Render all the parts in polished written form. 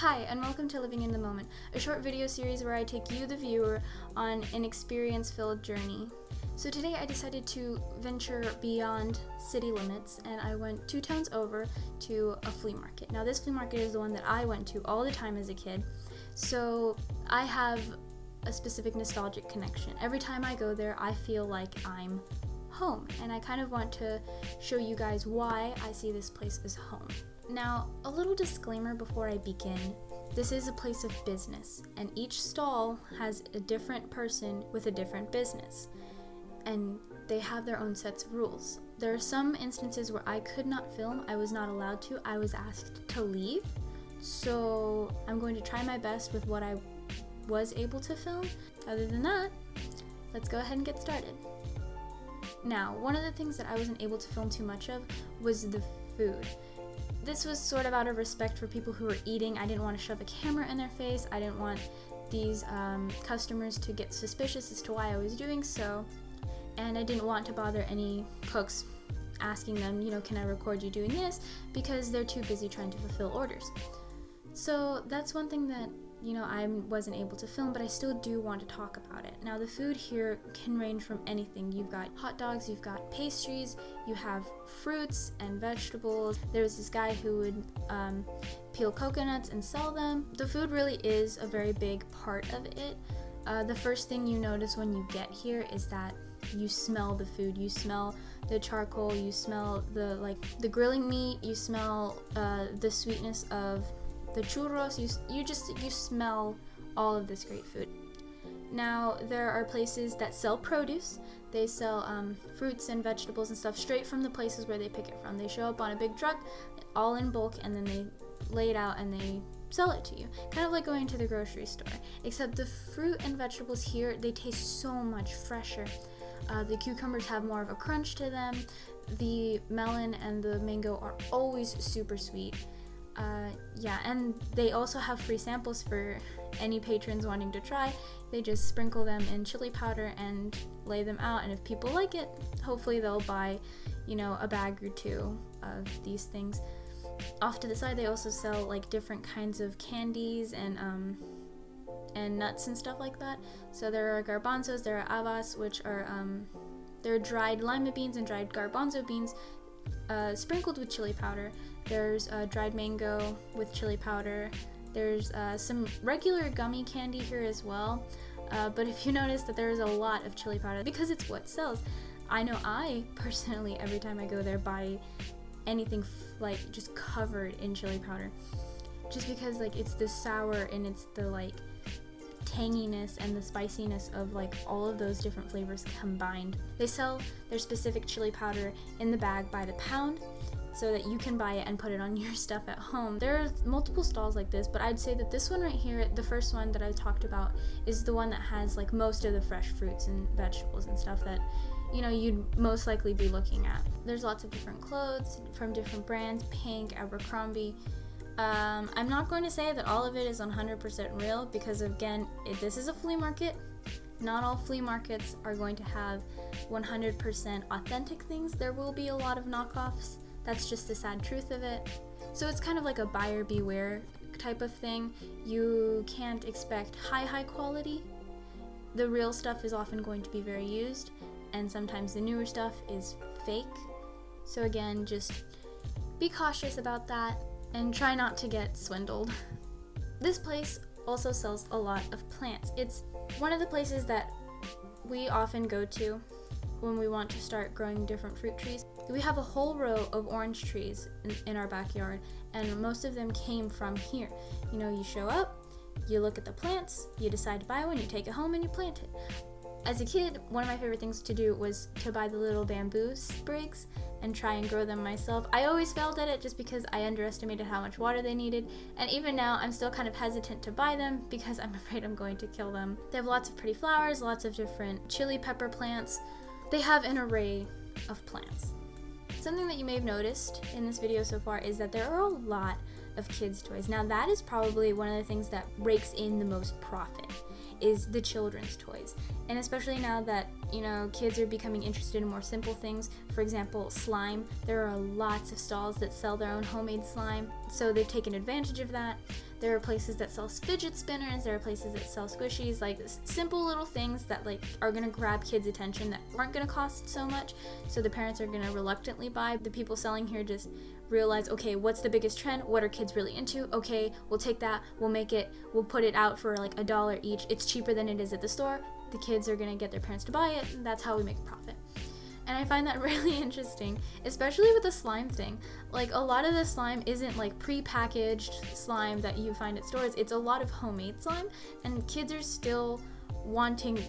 Hi, and welcome to Living in the Moment, a short video series where I take you, the viewer, on an experience-filled journey. So today I decided to venture beyond city limits, and I went 2 towns over to a flea market. Now this flea market is the one that I went to all the time as a kid, so I have a specific nostalgic connection. Every time I go there, I feel like I'm home, and I kind of want to show you guys why I see this place as home. Now, a little disclaimer before I begin. This is a place of business, and each stall has a different person with a different business, and they have their own sets of rules. There are some instances where I could not film. I was not allowed to. I was asked to leave, so I'm going to try my best with what I was able to film. Other than that, let's go ahead and get started. Now, one of the things that I wasn't able to film too much of was the food. This was sort of out of respect for people who were eating. I didn't want to shove a camera in their face. I didn't want these customers to get suspicious as to why I was doing so. And I didn't want to bother any cooks asking them, can I record you doing this? Because they're too busy trying to fulfill orders. So that's one thing that, I wasn't able to film, but I still do want to talk about it. Now, the food here can range from anything. You've got hot dogs, you've got pastries, you have fruits and vegetables. There's this guy who would peel coconuts and sell them. The food really is a very big part of it. The first thing you notice when you get here is that you smell the food. You smell the charcoal, you smell the grilling meat, you smell the sweetness of the churros. You smell all of this great food. Now, there are places that sell produce. They sell fruits and vegetables and stuff straight from the places where they pick it from. They show up on a big truck, all in bulk, and then they lay it out and they sell it to you. Kind of like going to the grocery store. Except the fruit and vegetables here, they taste so much fresher. The cucumbers have more of a crunch to them. The melon and the mango are always super sweet. And they also have free samples for any patrons wanting to try. They just sprinkle them in chili powder and lay them out, and if people like it, hopefully they'll buy, a bag or 2 of these things. Off to the side, they also sell different kinds of candies and nuts and stuff like that. So there are garbanzos, there are habas, which are they're dried lima beans and dried garbanzo beans sprinkled with chili powder. There's dried mango with chili powder. There's some regular gummy candy here as well. But if you notice that there's a lot of chili powder, because it's what sells. I know I personally, every time I go there, buy anything just covered in chili powder. Just because it's the sour and it's the tanginess and the spiciness of all of those different flavors combined. They sell their specific chili powder in the bag by the pound, so that you can buy it and put it on your stuff at home. There are multiple stalls like this, but I'd say that this one right here, the first one that I talked about, is the one that has most of the fresh fruits and vegetables and stuff that you'd most likely be looking at. There's lots of different clothes from different brands, Pink, Abercrombie. I'm not going to say that all of it is 100% real, because again, this is a flea market. Not all flea markets are going to have 100% authentic things. There will be a lot of knockoffs. That's just the sad truth of it. So it's kind of like a buyer beware type of thing. You can't expect high quality. The real stuff is often going to be very used, and sometimes the newer stuff is fake. So again, just be cautious about that and try not to get swindled. This place also sells a lot of plants. It's one of the places that we often go to when we want to start growing different fruit trees. We have a whole row of orange trees in our backyard, and most of them came from here. You show up, you look at the plants, you decide to buy one, you take it home and you plant it. As a kid, one of my favorite things to do was to buy the little bamboo sprigs and try and grow them myself. I always failed at it just because I underestimated how much water they needed, and even now I'm still kind of hesitant to buy them because I'm afraid I'm going to kill them. They have lots of pretty flowers, lots of different chili pepper plants. They have an array of plants. Something that you may have noticed in this video so far is that there are a lot of kids' toys. Now that is probably one of the things that rakes in the most profit, is the children's toys. And especially now that, kids are becoming interested in more simple things. For example, slime. There are lots of stalls that sell their own homemade slime, so they've taken advantage of that. There are places that sell fidget spinners, there are places that sell squishies, like simple little things that like are gonna grab kids' attention that aren't gonna cost so much, so the parents are gonna reluctantly buy. The people selling here just realize, okay, what's the biggest trend? What are kids really into? Okay, we'll take that, we'll put it out for like $1 each. It's cheaper than it is at the store. The kids are gonna get their parents to buy it, and that's how we make a profit. And I find that really interesting, especially with the slime thing. Like, a lot of the slime isn't like pre-packaged slime that you find at stores. It's a lot of homemade slime, and kids are still wanting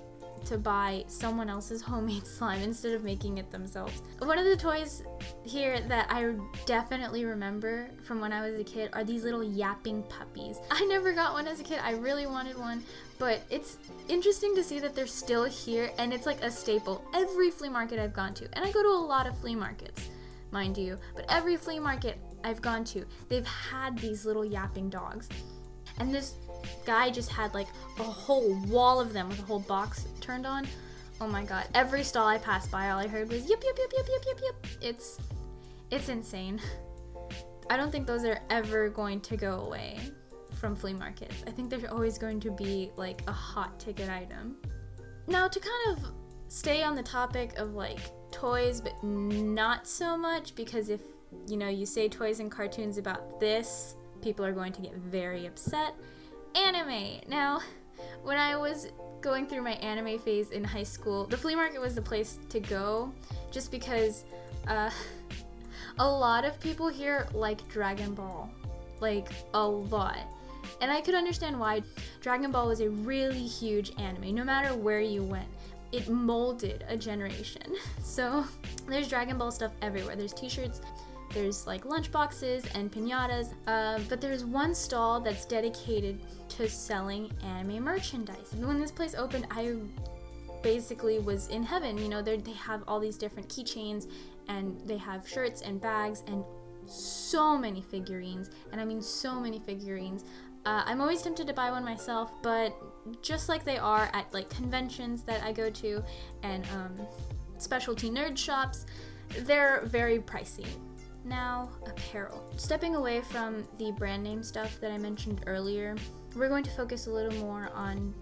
to buy someone else's homemade slime instead of making it themselves. One of the toys here that I definitely remember from when I was a kid are these little Yapping Puppies. I never got one as a kid. I really wanted one, but it's interesting to see that they're still here, and it's like a staple. Every flea market I've gone to, and I go to a lot of flea markets, mind you, but every flea market I've gone to, they've had these little yapping dogs. And this guy just had like a whole wall of them with a whole box turned on. Oh my god. Every stall I passed by, all I heard was yip, yip, yip, yip, yip, yip, yip. It's insane. I don't think those are ever going to go away from flea markets. I think they're always going to be like a hot ticket item. Now, to kind of stay on the topic of like toys, but not so much, because if you say toys and cartoons about this, people are going to get very upset. Anime. Now, when I was going through my anime phase in high school, the flea market was the place to go, just because a lot of people here like Dragon Ball, like a lot. And I could understand why. Dragon Ball was a really huge anime, no matter where you went. It molded a generation. So there's Dragon Ball stuff everywhere. There's t-shirts, there's like lunchboxes and piñatas, but there's one stall that's dedicated to selling anime merchandise. When this place opened, I basically was in heaven. They have all these different keychains, and they have shirts and bags and so many figurines, and I mean so many figurines. I'm always tempted to buy one myself, but just like they are at like conventions that I go to and specialty nerd shops, they're very pricey. Now, apparel. Stepping away from the brand name stuff that I mentioned earlier, we're going to focus a little more on,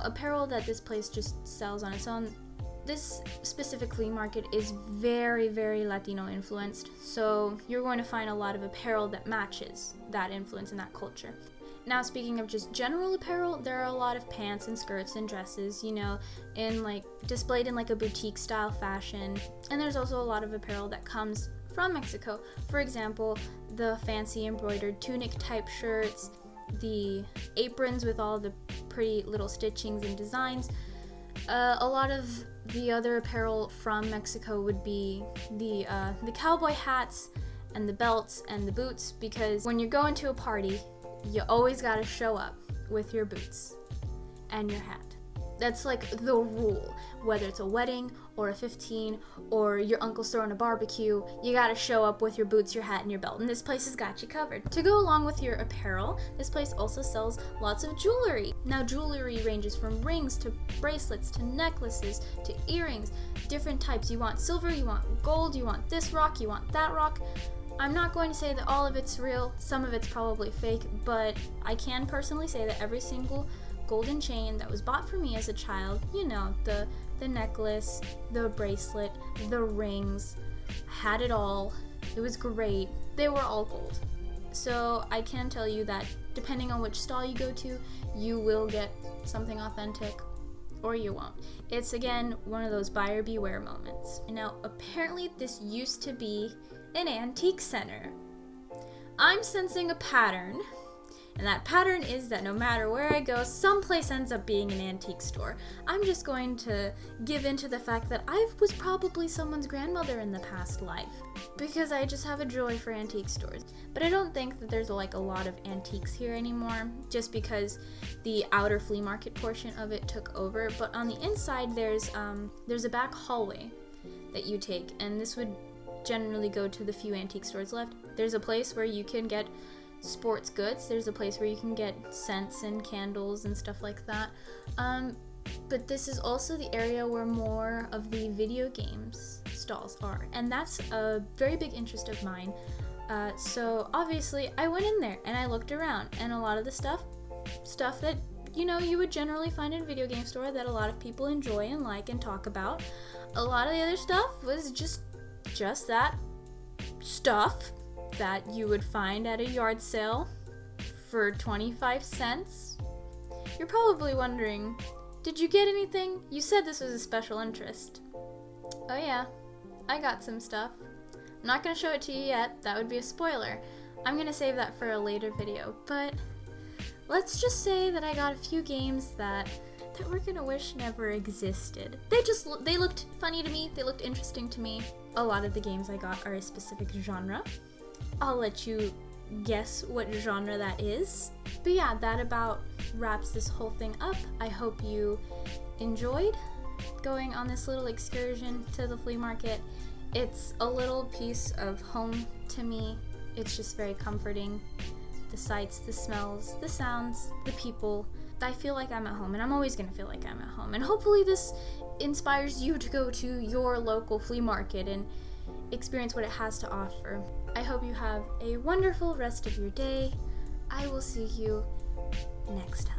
apparel that this place just sells on its own. This specific flea market is very, very Latino influenced, so you're going to find a lot of apparel that matches that influence and that culture. Now, speaking of just general apparel, there are a lot of pants and skirts and dresses, in like displayed in like a boutique style fashion. And there's also a lot of apparel that comes from Mexico. For example, the fancy embroidered tunic type shirts, the aprons with all the pretty little stitchings and designs. A lot of the other apparel from Mexico would be the cowboy hats and the belts and the boots, because when you're going to a party, you always gotta show up with your boots and your hat. That's like the rule. Whether it's a wedding or a 15 or your uncle's throwing a barbecue, you gotta show up with your boots, your hat, and your belt. And this place has got you covered. To go along with your apparel, this place also sells lots of jewelry. Now, jewelry ranges from rings to bracelets to necklaces to earrings, different types. You want silver, you want gold, you want this rock, you want that rock. I'm not going to say that all of it's real, some of it's probably fake, but I can personally say that every single golden chain that was bought for me as a child, the necklace, the bracelet, the rings, had it all. It was great. They were all gold. So I can tell you that depending on which stall you go to, you will get something authentic or you won't. It's again one of those buyer beware moments. Now, apparently this used to be an antique center. I'm sensing a pattern. And that pattern is that no matter where I go, someplace ends up being an antique store. I'm just going to give in to the fact that I was probably someone's grandmother in the past life, because I just have a joy for antique stores. But I don't think that there's like a lot of antiques here anymore, just because the outer flea market portion of it took over. But on the inside, there's a back hallway that you take, and this would generally go to the few antique stores left. There's a place where you can get sports goods. There's a place where you can get scents and candles and stuff like that. But this is also the area where more of the video games stalls are. And that's a very big interest of mine. So obviously I went in there and I looked around, and a lot of the stuff that, you know, you would generally find in a video game store that a lot of people enjoy and like and talk about. A lot of the other stuff was just that stuff that you would find at a yard sale for 25 cents. You're probably wondering, did you get anything? You said this was a special interest. Oh yeah, I got some stuff. I'm not gonna show it to you yet, that would be a spoiler. I'm gonna save that for a later video, but let's just say that I got a few games that we're gonna wish never existed. They looked funny to me, they looked interesting to me. A lot of the games I got are a specific genre. I'll let you guess what genre that is. But yeah, that about wraps this whole thing up. I hope you enjoyed going on this little excursion to the flea market. It's a little piece of home to me. It's just very comforting. The sights, the smells, the sounds, the people. I feel like I'm at home, and I'm always gonna feel like I'm at home. And hopefully this inspires you to go to your local flea market and experience what it has to offer. I hope you have a wonderful rest of your day. I will see you next time.